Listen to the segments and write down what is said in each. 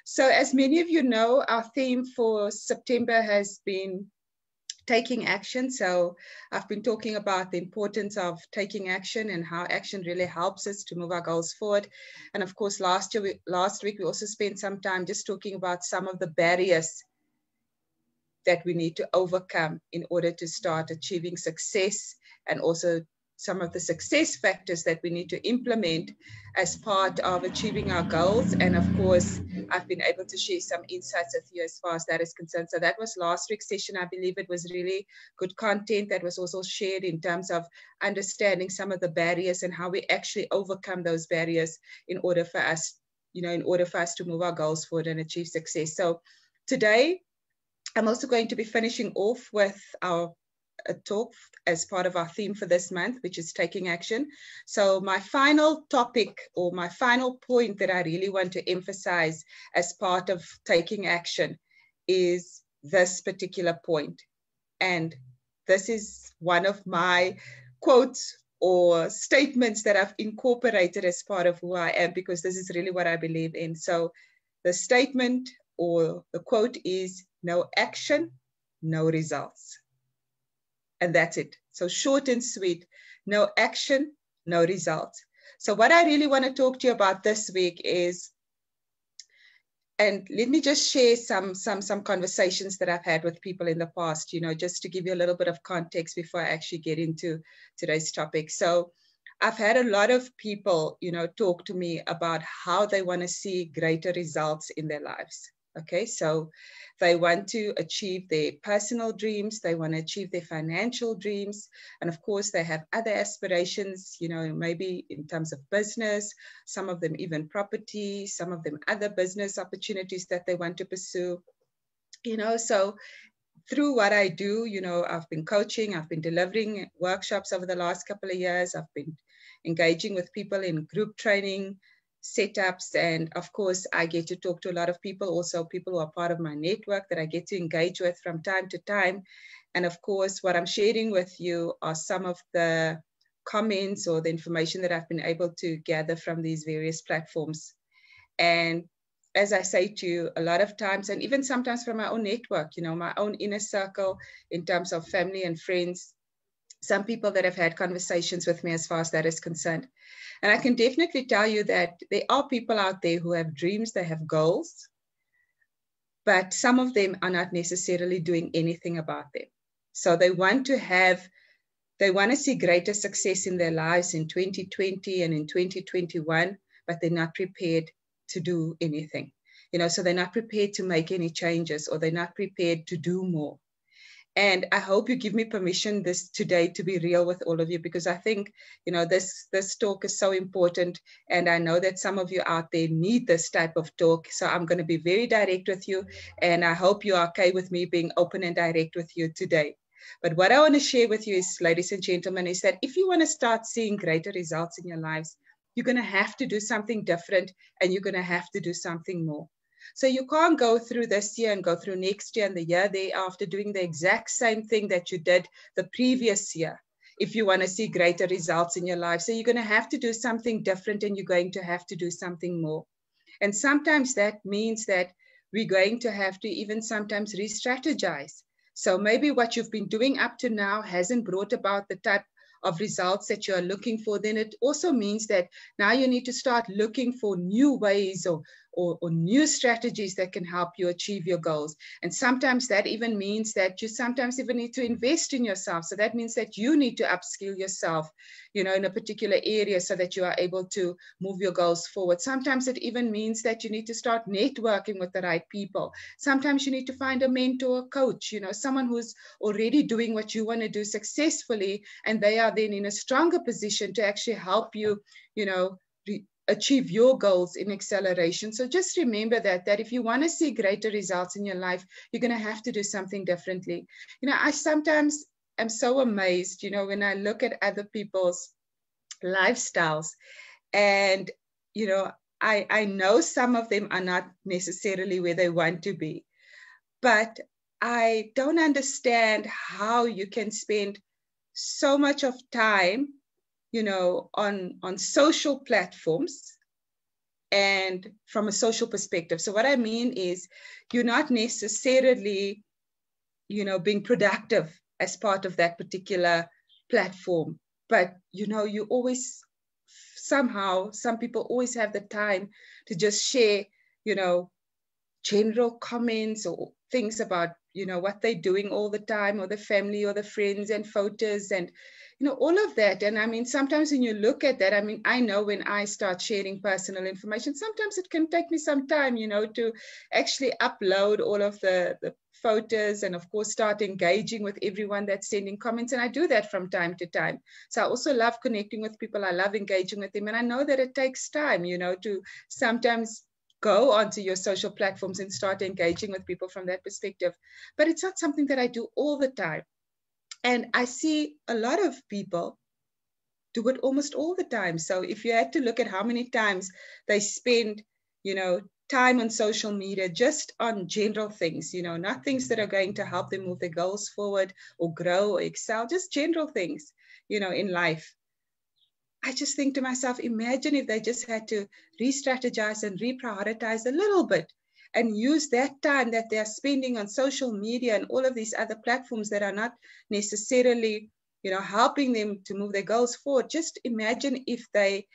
So as many of you know, our theme for September has been taking action. So I've been talking about the importance of taking action and how action really helps us to move our goals forward. And of course, last week, we also spent some time just talking about some of the barriers that we need to overcome in order to start achieving success, and also some of the success factors that we need to implement as part of achieving our goals. And of course, I've been able to share some insights with you as far as that is concerned. So that was last week's session. I believe it was really good content that was also shared in terms of understanding some of the barriers and how we actually overcome those barriers in order for us, to move our goals forward and achieve success. So today, I'm also going to be finishing off with our talk as part of our theme for this month, which is taking action. So my final topic, or my final point that I really want to emphasize as part of taking action, is this particular point. And this is one of my quotes or statements that I've incorporated as part of who I am, because this is really what I believe in. So the statement or the quote is, no action, no results. And that's it. So short and sweet, no action, no results. So what I really want to talk to you about this week is, and let me just share some conversations that I've had with people in the past, just to give you a little bit of context before I actually get into today's topic. So I've had a lot of people, talk to me about how they want to see greater results in their lives. Okay, so they want to achieve their personal dreams, they want to achieve their financial dreams, and of course they have other aspirations, maybe in terms of business, some of them even property, some of them other business opportunities that they want to pursue, so through what I do, I've been coaching, I've been delivering workshops over the last couple of years, I've been engaging with people in group training setups, and of course I get to talk to a lot of people, also people who are part of my network that I get to engage with from time to time. And of course what I'm sharing with you are some of the comments or the information that I've been able to gather from these various platforms. And as I say to you, a lot of times, and even sometimes from my own network, my own inner circle in terms of family and friends, some people that have had conversations with me as far as that is concerned. And I can definitely tell you that there are people out there who have dreams, they have goals, but some of them are not necessarily doing anything about them. So they want to see greater success in their lives in 2020 and in 2021, but they're not prepared to do anything. So they're not prepared to make any changes, or they're not prepared to do more. And I hope you give me permission today to be real with all of you, because I think, this talk is so important. And I know that some of you out there need this type of talk. So I'm going to be very direct with you. And I hope you're okay with me being open and direct with you today. But what I want to share with you is, ladies and gentlemen, is that if you want to start seeing greater results in your lives, you're going to have to do something different, and you're going to have to do something more. So you can't go through this year and go through next year and the year thereafter doing the exact same thing that you did the previous year if you want to see greater results in your life. So you're going to have to do something different, and you're going to have to do something more. And sometimes that means that we're going to have to even sometimes re-strategize. So maybe what you've been doing up to now hasn't brought about the type of results that you are looking for. Then it also means that now you need to start looking for new ways or new strategies that can help you achieve your goals. And sometimes that even means that you sometimes even need to invest in yourself. So that means that you need to upskill yourself, in a particular area so that you are able to move your goals forward. Sometimes it even means that you need to start networking with the right people. Sometimes you need to find a mentor, a coach, someone who's already doing what you want to do successfully, and they are then in a stronger position to actually help you, achieve your goals in acceleration. So just remember that if you want to see greater results in your life, you're going to have to do something differently. I sometimes am so amazed, when I look at other people's lifestyles, and, I know some of them are not necessarily where they want to be, but I don't understand how you can spend so much of time on social platforms, and from a social perspective. So what I mean is you're not necessarily, being productive as part of that particular platform, but, you always somehow, some people always have the time to just share, general comments or things about, what they're doing all the time, or the family or the friends, and photos, and, all of that. And I mean, sometimes when you look at that, I mean, I know when I start sharing personal information, sometimes it can take me some time, to actually upload all of the photos, and of course start engaging with everyone that's sending comments. And I do that from time to time. So I also love connecting with people. I love engaging with them. And I know that it takes time, to sometimes go onto your social platforms and start engaging with people from that perspective. But it's not something that I do all the time. And I see a lot of people do it almost all the time. So if you had to look at how many times they spend, time on social media, just on general things, not things that are going to help them move their goals forward or grow or excel, just general things, in life. I just think to myself, imagine if they just had to re-strategize and reprioritize a little bit and use that time that they're spending on social media and all of these other platforms that are not necessarily, helping them to move their goals forward. Just imagine if they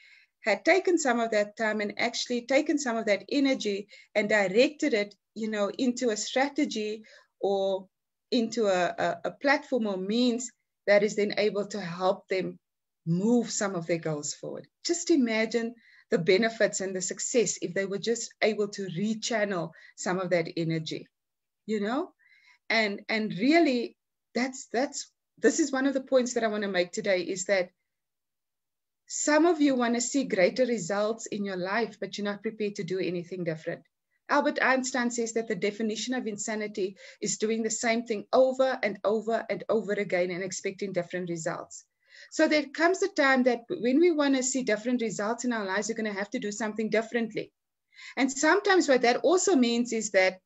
had taken some of that time and actually taken some of that energy and directed it, into a strategy or into a platform or means that is then able to help them move some of their goals forward. Just imagine the benefits and the success if they were just able to rechannel some of that energy, and really this is one of the points that I want to make today, is that some of you want to see greater results in your life, but you're not prepared to do anything different. Albert Einstein says that the definition of insanity is doing the same thing over and over and over again and expecting different results. So there comes a time that when we want to see different results in our lives, we're going to have to do something differently. And sometimes what that also means is that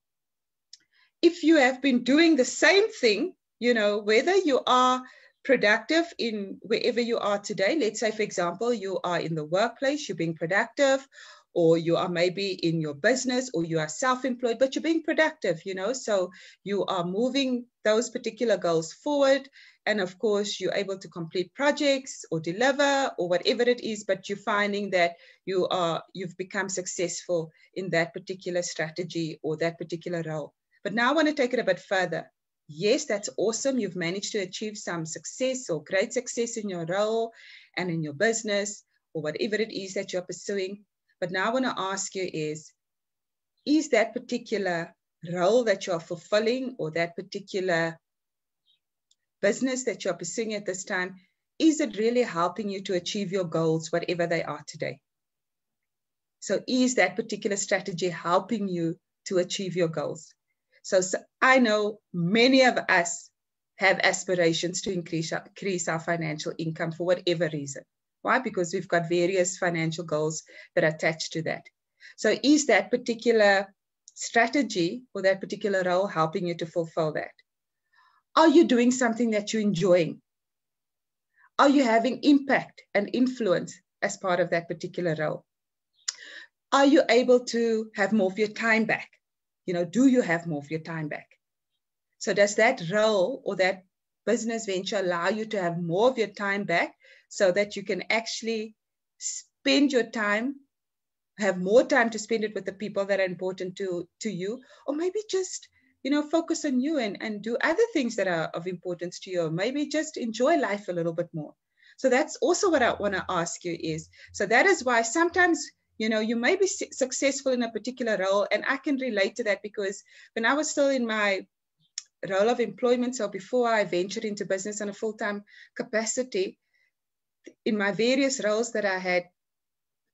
if you have been doing the same thing, whether you are productive in wherever you are today, let's say, for example, you are in the workplace, you're being productive, or you are maybe in your business, or you are self-employed, but you're being productive, so you are moving those particular goals forward. And of course, you're able to complete projects or deliver or whatever it is, but you're finding that you've become successful in that particular strategy or that particular role. But now I want to take it a bit further. Yes, that's awesome. You've managed to achieve some success or great success in your role and in your business or whatever it is that you're pursuing. But now I want to ask you is that particular role that you're fulfilling or that particular business that you're pursuing at this time, is it really helping you to achieve your goals, whatever they are today? So is that particular strategy helping you to achieve your goals? So I know many of us have aspirations to increase our financial income for whatever reason. Why? Because we've got various financial goals that are attached to that. So is that particular strategy or that particular role helping you to fulfill that? Are you doing something that you're enjoying? Are you having impact and influence as part of that particular role? Are you able to have more of your time back? Do you have more of your time back? So does that role or that business venture allow you to have more of your time back so that you can actually spend your time, have more time to spend it with the people that are important to you, or maybe just focus on you and do other things that are of importance to you, or maybe just enjoy life a little bit more. So that's also what I want to ask you is, so that is why sometimes, you may be successful in a particular role, and I can relate to that because when I was still in my role of employment, so before I ventured into business on a full-time capacity, in my various roles that I had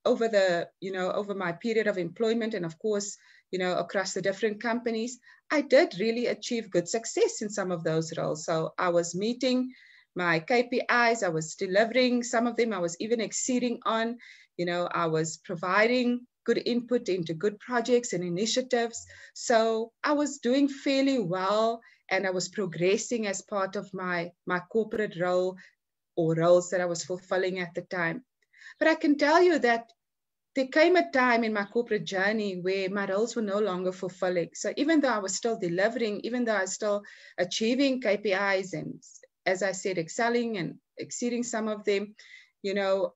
over my period of employment, and of course, across the different companies, I did really achieve good success in some of those roles. So I was meeting my KPIs, I was delivering some of them, I was even exceeding on, I was providing good input into good projects and initiatives. So I was doing fairly well, and I was progressing as part of my corporate role or roles that I was fulfilling at the time. But I can tell you that there came a time in my corporate journey where my roles were no longer fulfilling. So even though I was still delivering, even though I was still achieving KPIs and, as I said, excelling and exceeding some of them, you know,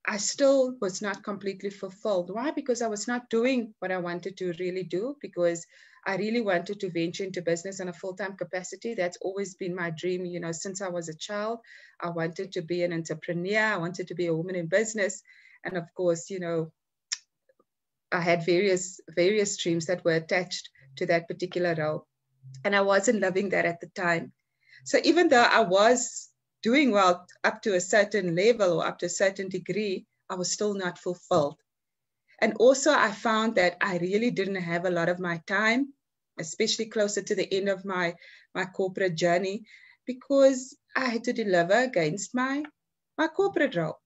I still was not completely fulfilled. Why? Because I was not doing what I wanted to really do, because I really wanted to venture into business on a full-time capacity. That's always been my dream. You know, since I was a child, I wanted to be an entrepreneur. I wanted to be a woman in business. And of course, you know, I had various dreams that were attached to that particular role. And I wasn't loving that at the time. So even though I was doing well up to a certain level or up to a certain degree, I was still not fulfilled. And also I found that I really didn't have a lot of my time, especially closer to the end of my corporate journey, because I had to deliver against my corporate role.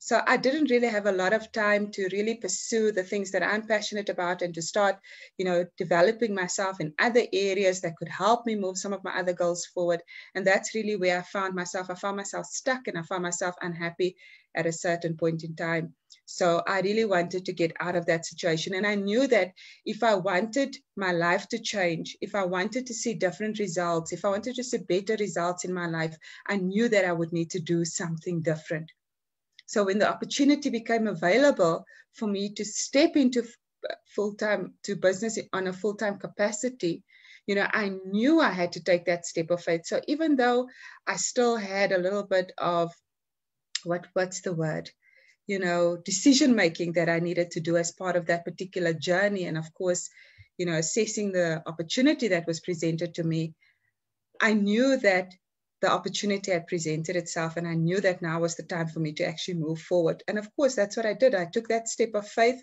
So I didn't really have a lot of time to really pursue the things that I'm passionate about and to start, you know, developing myself in other areas that could help me move some of my other goals forward. And that's really where I found myself. I found myself stuck and I found myself unhappy at a certain point in time. So I really wanted to get out of that situation. And I knew that if I wanted my life to change, if I wanted to see different results, if I wanted to see better results in my life, I knew that I would need to do something different. So when the opportunity became available for me to step into full-time to business on a full-time capacity, you know, I knew I had to take that step of faith. So even though I still had a little bit of what's the word? You know, decision-making that I needed to do as part of that particular journey. And of course, you know, assessing the opportunity that was presented to me, I knew that the opportunity had presented itself, and I knew that now was the time for me to actually move forward. And of course, that's what I did. I took that step of faith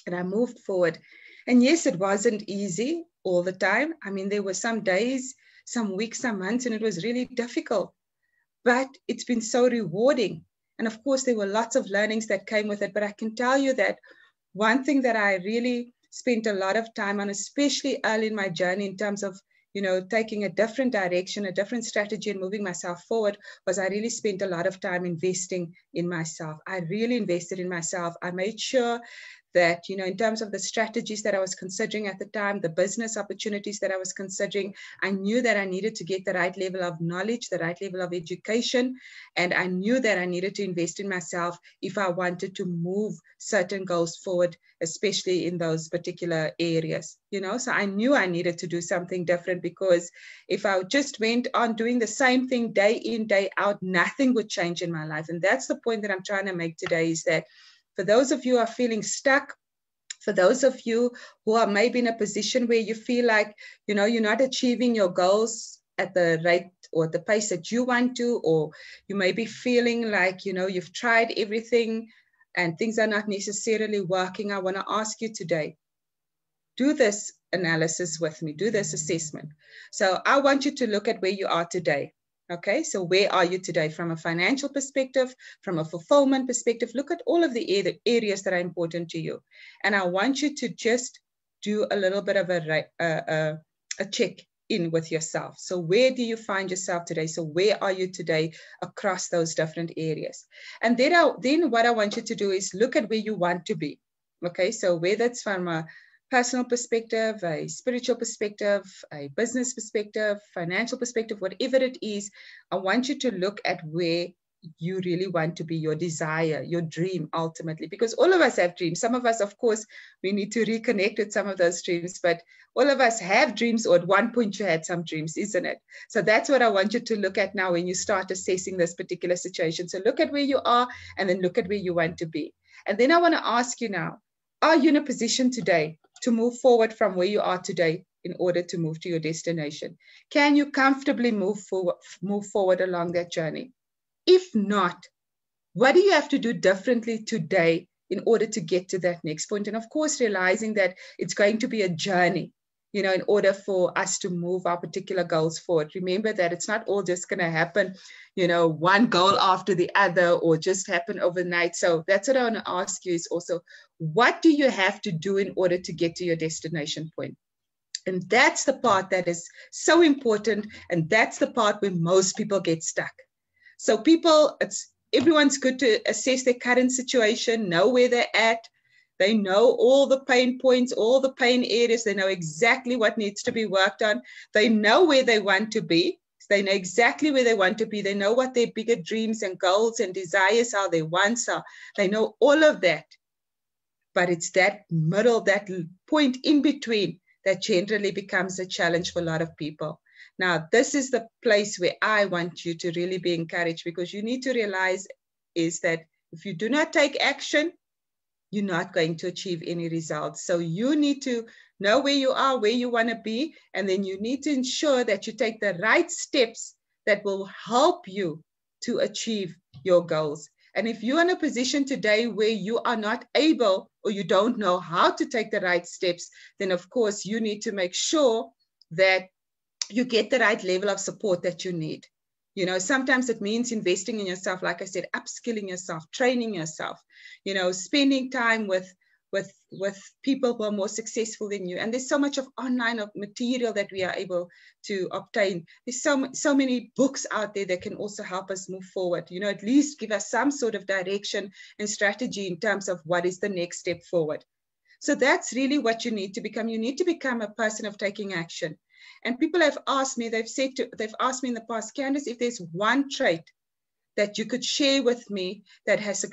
and I moved forward. And yes, it wasn't easy all the time. I mean, there were some days, some weeks, some months, and it was really difficult, but it's been so rewarding. And of course, there were lots of learnings that came with it. But I can tell you that one thing that I really spent a lot of time on, especially early in my journey in terms of, you know, taking a different direction, a different strategy and moving myself forward, was I really spent a lot of time investing in myself. I really invested in myself. I made sure that, you know, in terms of the strategies that I was considering at the time, the business opportunities that I was considering, I knew that I needed to get the right level of knowledge, the right level of education. And I knew that I needed to invest in myself if I wanted to move certain goals forward, especially in those particular areas, you know. So I knew I needed to do something different, because if I just went on doing the same thing day in, day out, nothing would change in my life. And that's the point that I'm trying to make today, is that for those of you who are feeling stuck, for those of you who are maybe in a position where you feel like, you know, you're not achieving your goals at the rate or the pace that you want to, or you may be feeling like, you know, you've tried everything and things are not necessarily working, I want to ask you today, do this analysis with me, do this assessment. So I want you to look at where you are today. Okay, so where are you today from a financial perspective, from a fulfillment perspective? Look at all of the areas that are important to you. And I want you to just do a little bit of a check in with yourself. So where do you find yourself today? So where are you today across those different areas? And then what I want you to do is look at where you want to be. Okay, so whether it's from a personal perspective, a spiritual perspective, a business perspective, financial perspective, whatever it is, I want you to look at where you really want to be, your desire, your dream ultimately, because all of us have dreams. Some of us, of course, we need to reconnect with some of those dreams, but all of us have dreams, or at one point you had some dreams, isn't it? So that's what I want you to look at now when you start assessing this particular situation. So look at where you are and then look at where you want to be. And then I want to ask you now, are you in a position today to move forward from where you are today in order to move to your destination? Can you comfortably move forward along that journey? If not, what do you have to do differently today in order to get to that next point? And of course, realizing that it's going to be a journey, you know, in order for us to move our particular goals forward. Remember that it's not all just going to happen, you know, one goal after the other, or just happen overnight. So that's what I want to ask you is also, what do you have to do in order to get to your destination point? And that's the part that is so important. And that's the part where most people get stuck. So people, everyone's good to assess their current situation, know where they're at. They know all the pain points, all the pain areas. They know exactly what needs to be worked on. They know where they want to be. They know exactly where they want to be. They know what their bigger dreams and goals and desires are, their wants are. They know all of that. But it's that middle, that point in between that generally becomes a challenge for a lot of people. Now, this is the place where I want you to really be encouraged, because you need to realize is that if you do not take action, you're not going to achieve any results. So you need to know where you are, where you want to be, and then you need to ensure that you take the right steps that will help you to achieve your goals. And if you're in a position today where you are not able or you don't know how to take the right steps, then of course you need to make sure that you get the right level of support that you need. You know, sometimes it means investing in yourself, like I said, upskilling yourself, training yourself, you know, spending time with people who are more successful than you. And there's so much of online material that we are able to obtain. There's so many books out there that can also help us move forward, you know, at least give us some sort of direction and strategy in terms of what is the next step forward. So that's really what you need to become. You need to become a person of taking action. And people have asked me, they've asked me in the past, Candice, if there's one trait that you could share with me that has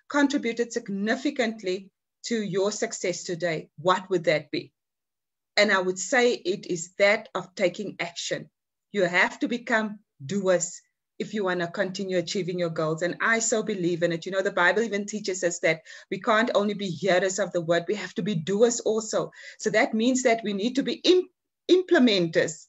contributed significantly to your success today, what would that be? And I would say it is that of taking action. You have to become doers if you want to continue achieving your goals. And I so believe in it. You know, the Bible even teaches us that we can't only be hearers of the word, we have to be doers also. So that means that we need to be implementers.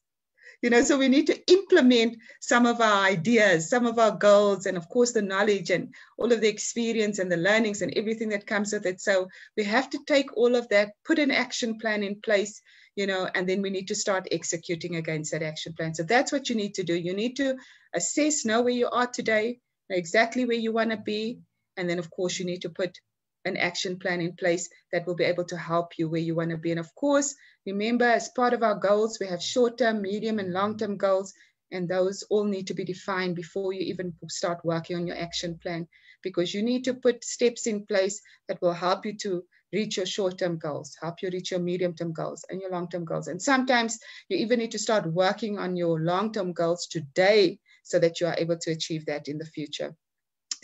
You know, so we need to implement some of our ideas, some of our goals, and of course the knowledge and all of the experience and the learnings and everything that comes with it. So we have to take all of that, put an action plan in place, you know, and then we need to start executing against that action plan. So that's what you need to do. You need to assess, know where you are today, know exactly where you want to be. And then, of course, you need to put an action plan in place that will be able to help you where you want to be. And of course, remember, as part of our goals, we have short-term, medium, and long-term goals, and those all need to be defined before you even start working on your action plan, because you need to put steps in place that will help you to reach your short-term goals, help you reach your medium-term goals and your long-term goals. And sometimes you even need to start working on your long-term goals today so that you are able to achieve that in the future.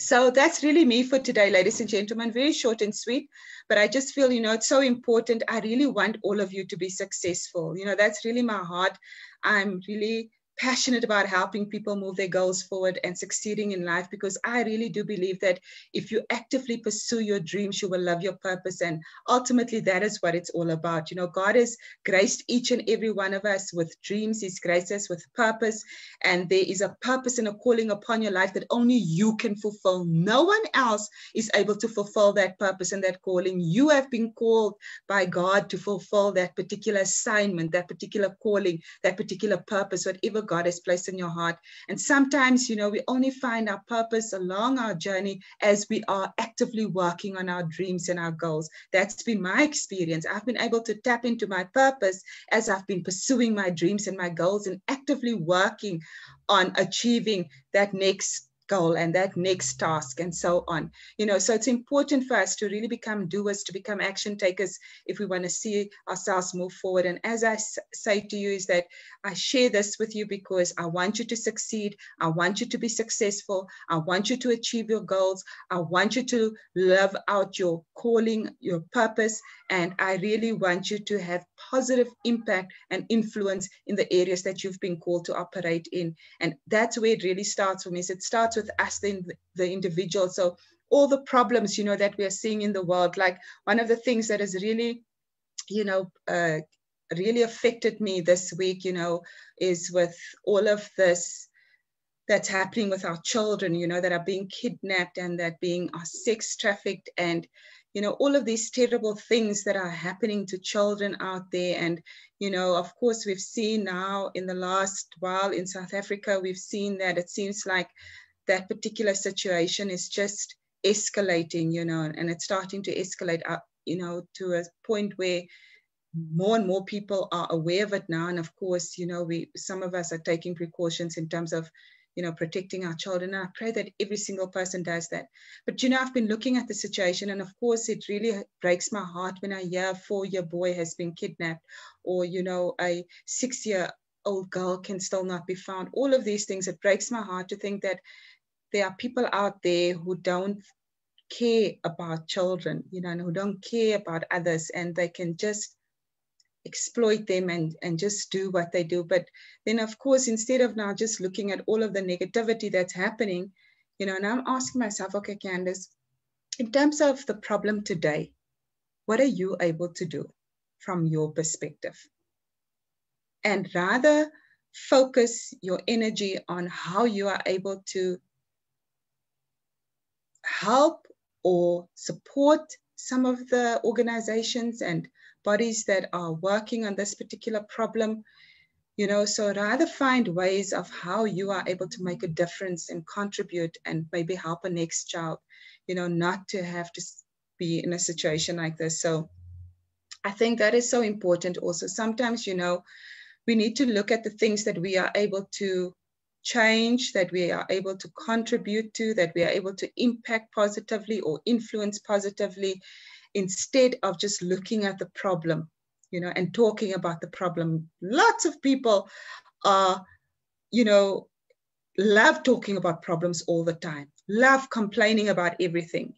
So that's really me for today, ladies and gentlemen, very short and sweet, but I just feel, you know, it's so important. I really want all of you to be successful. You know, that's really my heart. I'm really passionate about helping people move their goals forward and succeeding in life, because I really do believe that if you actively pursue your dreams, you will love your purpose. And ultimately, that is what it's all about. You know, God has graced each and every one of us with dreams. He's graced us with purpose. And there is a purpose and a calling upon your life that only you can fulfill. No one else is able to fulfill that purpose and that calling. You have been called by God to fulfill that particular assignment, that particular calling, that particular purpose, whatever God has placed in your heart. And sometimes, you know, we only find our purpose along our journey as we are actively working on our dreams and our goals. That's been my experience. I've been able to tap into my purpose as I've been pursuing my dreams and my goals and actively working on achieving that next goal and that next task and so on. You know, so it's important for us to really become doers, to become action takers if we want to see ourselves move forward. And as I say to you is that I share this with you because I want you to succeed. I want you to be successful. I want you to achieve your goals. I want you to live out your calling, your purpose. And I really want you to have positive impact and influence in the areas that you've been called to operate in. And that's where it really starts for me. So it starts with us, the individual. So all the problems, you know, that we are seeing in the world, like one of the things that has really, you know, really affected me this week, you know, is with all of this that's happening with our children, you know, that are being kidnapped and that being sex trafficked, and, you know, all of these terrible things that are happening to children out there. And, you know, of course, we've seen now in the last while in South Africa, we've seen that it seems like that particular situation is just escalating, you know, and it's starting to escalate up, you know, to a point where more and more people are aware of it now. And of course, you know, some of us are taking precautions in terms of, protecting our children. And I pray that every single person does that. But, I've been looking at the situation, and of course, it really breaks my heart when I hear a 4-year boy has been kidnapped, or, a 6-year-old girl can still not be found. All of these things, it breaks my heart to think that there are people out there who don't care about children, and who don't care about others, and they can just exploit them and just do what they do. But then, of course, instead of now just looking at all of the negativity that's happening, and I'm asking myself, okay, Candice, in terms of the problem today, what are you able to do from your perspective? And rather focus your energy on how you are able to help or support some of the organizations and bodies that are working on this particular problem, so rather find ways of how you are able to make a difference and contribute and maybe help a next child, not to have to be in a situation like this. So I think that is so important also. Sometimes, we need to look at the things that we are able to change, that we are able to contribute to, that we are able to impact positively or influence positively, instead of just looking at the problem, and talking about the problem. Lots of people are, love talking about problems all the time, love complaining about everything.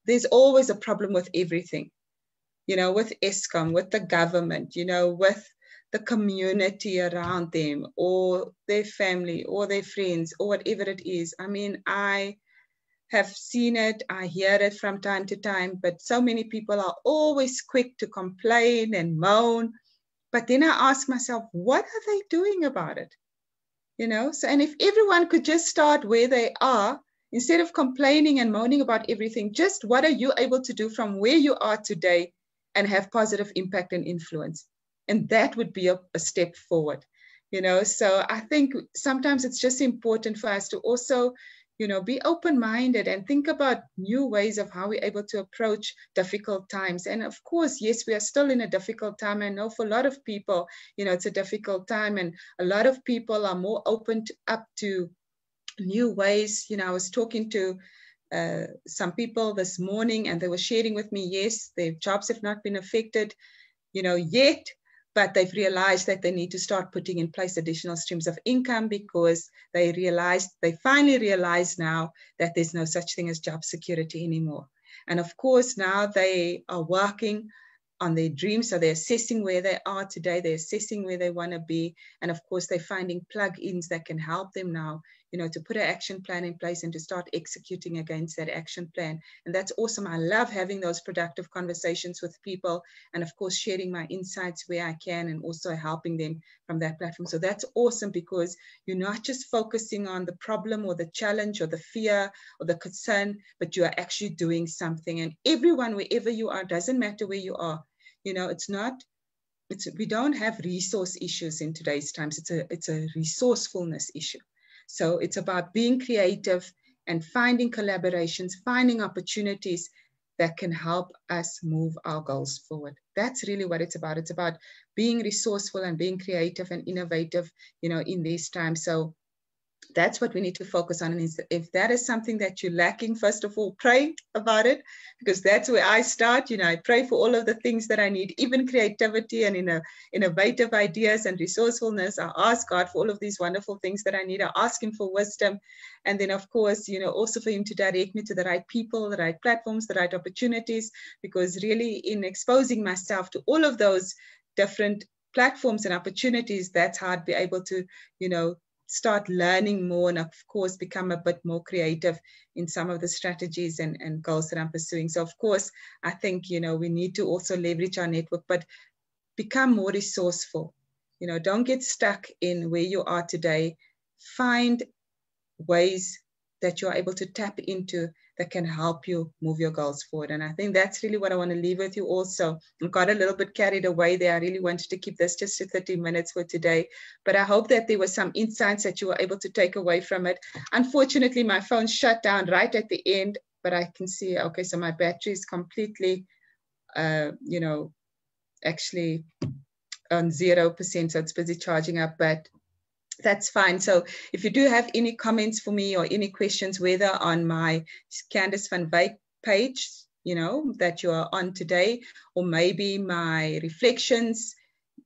There's always a problem with everything, with Eskom, with the government, with the community around them, or their family, or their friends, or whatever it is. I mean, I have seen it, I hear it from time to time, but so many people are always quick to complain and moan. But then I ask myself, what are they doing about it? So, and if everyone could just start where they are, instead of complaining and moaning about everything, just what are you able to do from where you are today and have positive impact and influence? And that would be a step forward, So I think sometimes it's just important for us to also, be open-minded and think about new ways of how we're able to approach difficult times. And of course, yes, we are still in a difficult time. I know for a lot of people, it's a difficult time, and a lot of people are more open up to new ways. I was talking to some people this morning, and they were sharing with me, yes, their jobs have not been affected, yet, but they've realized that they need to start putting in place additional streams of income, because they finally realize now that there's no such thing as job security anymore. And of course, now they are working on their dreams. So they're assessing where they are today, they're assessing where they want to be. And of course, they're finding plug-ins that can help them now, to put an action plan in place and to start executing against that action plan. And that's awesome. I love having those productive conversations with people, and of course, sharing my insights where I can, and also helping them from that platform. So that's awesome, because you're not just focusing on the problem or the challenge or the fear or the concern, but you are actually doing something. And everyone, wherever you are, doesn't matter where you are, we don't have resource issues in today's times. It's a resourcefulness issue. So it's about being creative and finding collaborations, finding opportunities that can help us move our goals forward. That's really what it's about. It's about being resourceful and being creative and innovative, in these times. So that's what we need to focus on. And if that is something that you're lacking, first of all, pray about it, because that's where I start. I pray for all of the things that I need, even creativity and innovative ideas and resourcefulness. I ask God for all of these wonderful things that I need. I ask Him for wisdom. And then, of course, also for Him to direct me to the right people, the right platforms, the right opportunities, because really in exposing myself to all of those different platforms and opportunities, that's how I'd be able to, start learning more, and of course become a bit more creative in some of the strategies and goals that I'm pursuing. So of course, I think, we need to also leverage our network, but become more resourceful. Don't get stuck in where you are today. Find ways that you're able to tap into that can help you move your goals forward. And I think that's really what I want to leave with you also. I got a little bit carried away there. I really wanted to keep this just to 30 minutes for today, but I hope that there were some insights that you were able to take away from it. Unfortunately, my phone shut down right at the end, but I can see, okay, so my battery is completely, actually on 0%, so it's busy charging up. But that's fine. So if you do have any comments for me or any questions, whether on my Candice van Wyk page, you know, that you are on today, or maybe my reflections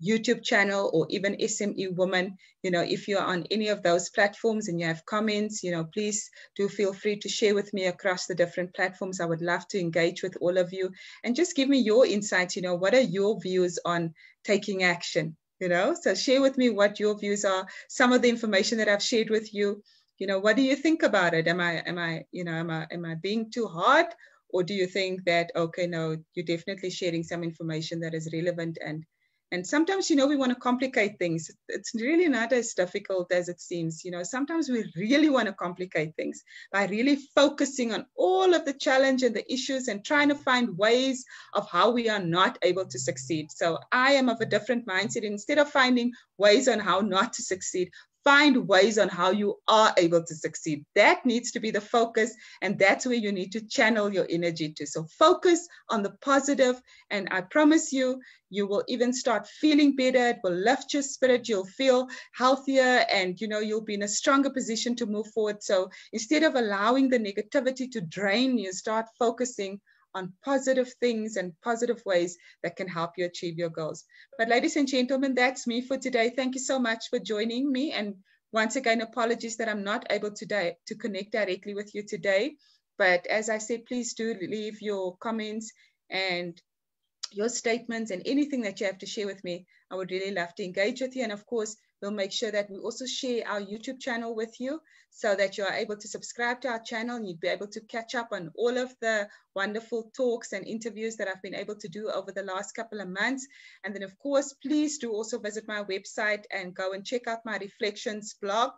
YouTube channel, or even SME Woman, you know, if you're on any of those platforms and you have comments, you know, please do feel free to share with me across the different platforms. I would love to engage with all of you and just give me your insights. You know, what are your views on taking action? You know, so share with me what your views are. Some of the information that I've shared with you, you know, what do you think about it? Am I being too hard? Or do you think that, okay, no, you're definitely sharing some information that is relevant, and sometimes, you know, we want to complicate things. It's really not as difficult as it seems. You know, sometimes we really want to complicate things by really focusing on all of the challenge and the issues and trying to find ways of how we are not able to succeed. So I am of a different mindset. Instead of finding ways on how not to succeed, find ways on how you are able to succeed. That needs to be the focus, and that's where you need to channel your energy to. So focus on the positive, and I promise you, you will even start feeling better. It will lift your spirit. You'll feel healthier, and you know, you'll be in a stronger position to move forward. So instead of allowing the negativity to drain you, start focusing on positive things and positive ways that can help you achieve your goals. But ladies and gentlemen, that's me for today. Thank you so much for joining me. And once again, apologies that I'm not able today to connect directly with you today. But as I said, please do leave your comments and your statements and anything that you have to share with me. I would really love to engage with you. And of course, we'll make sure that we also share our YouTube channel with you so that you are able to subscribe to our channel and you'd be able to catch up on all of the wonderful talks and interviews that I've been able to do over the last couple of months. And then of course, please do also visit my website and go and check out my reflections blog.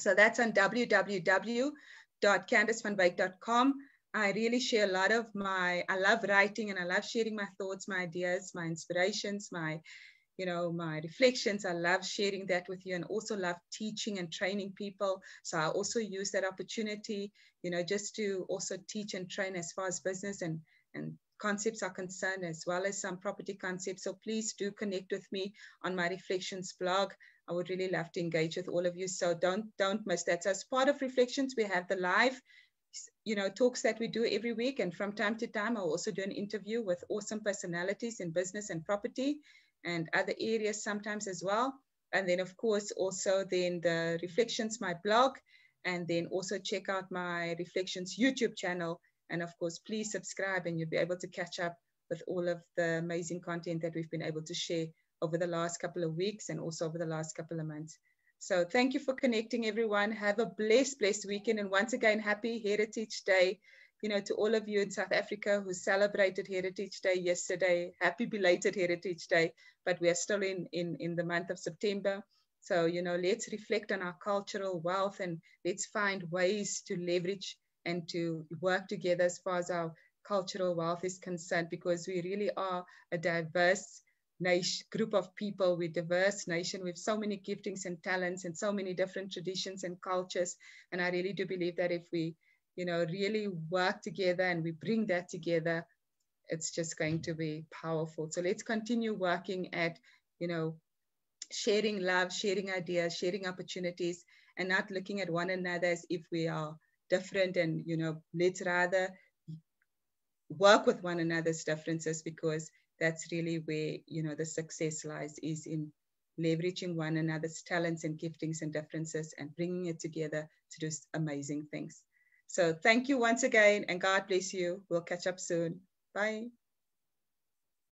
So that's on www.candicevanwyk.com. I really share a lot of I love writing and I love sharing my thoughts, my ideas, my inspirations, my reflections. I love sharing that with you, and also love teaching and training people. So I also use that opportunity, you know, just to also teach and train as far as business and concepts are concerned, as well as some property concepts. So please do connect with me on my Reflections blog. I would really love to engage with all of you. So don't miss that. So as part of Reflections, we have the live talks that we do every week. And from time to time, I'll also do an interview with awesome personalities in business and property and other areas sometimes as well. And then, of course, also then the Reflections, my blog, and then also check out my Reflections YouTube channel. And of course, please subscribe and you'll be able to catch up with all of the amazing content that we've been able to share over the last couple of weeks and also over the last couple of months. So thank you for connecting, everyone. Have a blessed weekend. And once again, happy Heritage Day, to all of you in South Africa who celebrated Heritage Day yesterday. Happy belated Heritage Day, but we are still in the month of September. So, let's reflect on our cultural wealth and let's find ways to leverage and to work together as far as our cultural wealth is concerned, because we really are a diverse group of people. We're diverse nation with so many giftings and talents and so many different traditions and cultures. And I really do believe that if we, really work together and we bring that together, it's just going to be powerful. So let's continue working at, sharing love, sharing ideas, sharing opportunities, and not looking at one another as if we are different. And, let's rather work with one another's differences, because that's really where, the success lies, is in leveraging one another's talents and giftings and differences and bringing it together to do amazing things. So thank you once again, and God bless you. We'll catch up soon. Bye.